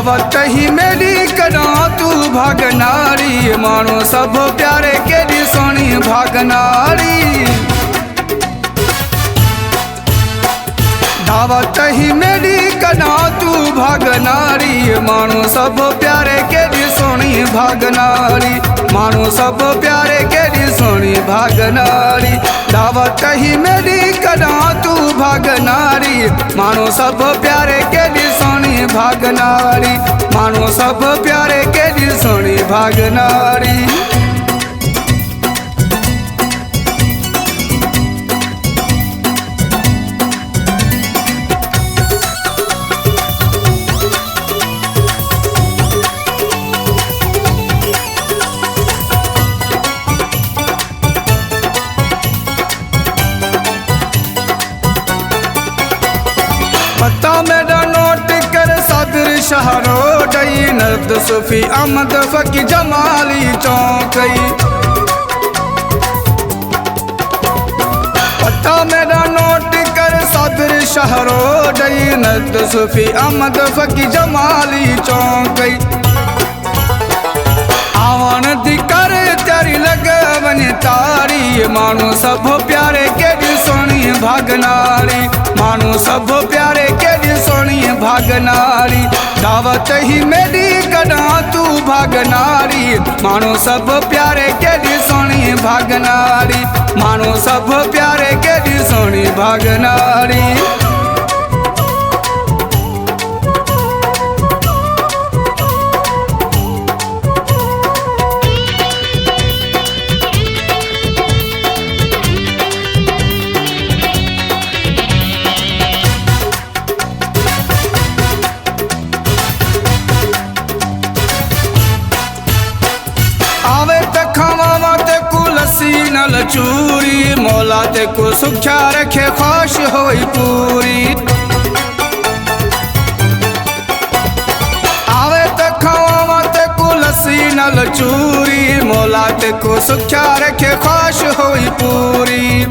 दावत ही मेरी करा तू भागनारी, मानो सब प्यारे केड़ी सोनी भागनारी। दावत ही मेरी करा तू भागनारी, मानो सब प्यारे केड़ी सोनी भागनारी, मानो सब प्यारे केड़ी सोनी भागनारी। दावत ही मेरी करा तू भागनारी, मानो सब प्यारे केड़ी सोनी भागनारी, मानो सब प्यारे केड़ी सोनी भागनारी। पता मेरा नोट कर सदर शहरो डई, नर्द सूफी अहमद फकी जमाली चौकई। पता मेरा नोट कर सदर शहरो डई, नर्द सूफी अहमद फकी जमाली चौकई। आवन दी कर तेरी लगवन तारी, मानो सब प्यारे केड़ी सोनी भागनारी, मानो सब प्यारे केड़ी सोनी भागनारी। दावत ही मेरी करा तू भागनारी, मानो सब प्यारे केड़ी सोनी भागनारी, मानो सब प्यारे केड़ी सोनी भागनारी। नल चूरी मौला ते को सुख्या रखे ख्वाश होई पूरी। आवे ते खावा ते को लस्सी नल चूरी, मौला ते को सुख्या रखे ख्वाश होई पूरी।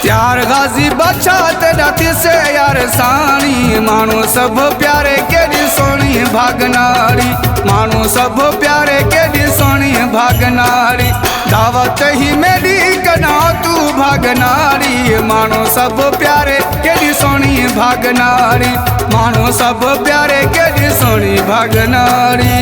त्यार गाजी बच्चा ते राती से यार सानी, मानो सब प्यारे केड़ी सोनी भागनारी, मानो सब प्यारे केड़ी सोनी भागनारी। दावत ही मेरी करा तू भागनारी, मानो सब प्यारे केड़ी सोनी भागनारी, मानो सब प्यारे केड़ी सोनी भागनारी।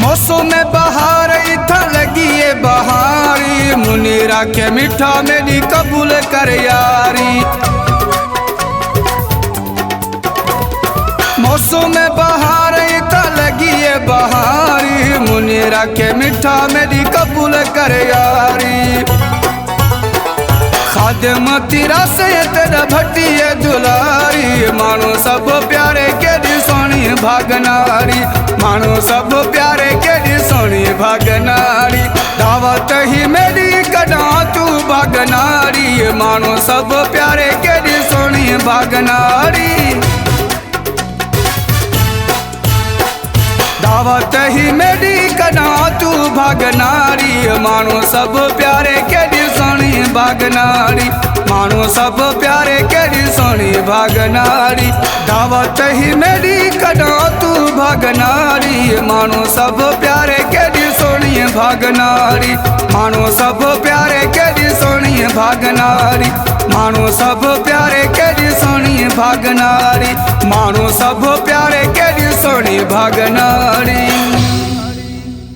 मौसम में बहार इथा लगी है बहारी, मुनीरा के मीठा मेरी कबूल कर यारी। मौसम में बहार इथा लगी है बहारी, मुनीरा के मीठा मेरी कबूल कर यारी। खादिम तेरा से तेरा भट्टी है दुलारी, मानो सब प्यारे केड़ी सोनी भागनारी, मानो सब प्यारे केड़ी सोनी भागनारी। दावत ही मेरी करा तू भागनारी, मानो सब प्यारे केड़ी सोनी भागनारी। दावत ही मेरी करा तू भागनारी, मानो सब प्यारे केड़ी सोनी भागनारी, मानो सब प्यारे केड़ी सोनी भागनारी। दावत ही मेरी करा तू भागनारी, मानो सब प्यारे केड़ी सोनी भागनारी, मानो सब प्यारे केड़ी सोनी भागनारी, मानो सब प्यारे केड़ी सोनी भागनारी, मानो सब प्यारे केड़ी सोनी भागनारी।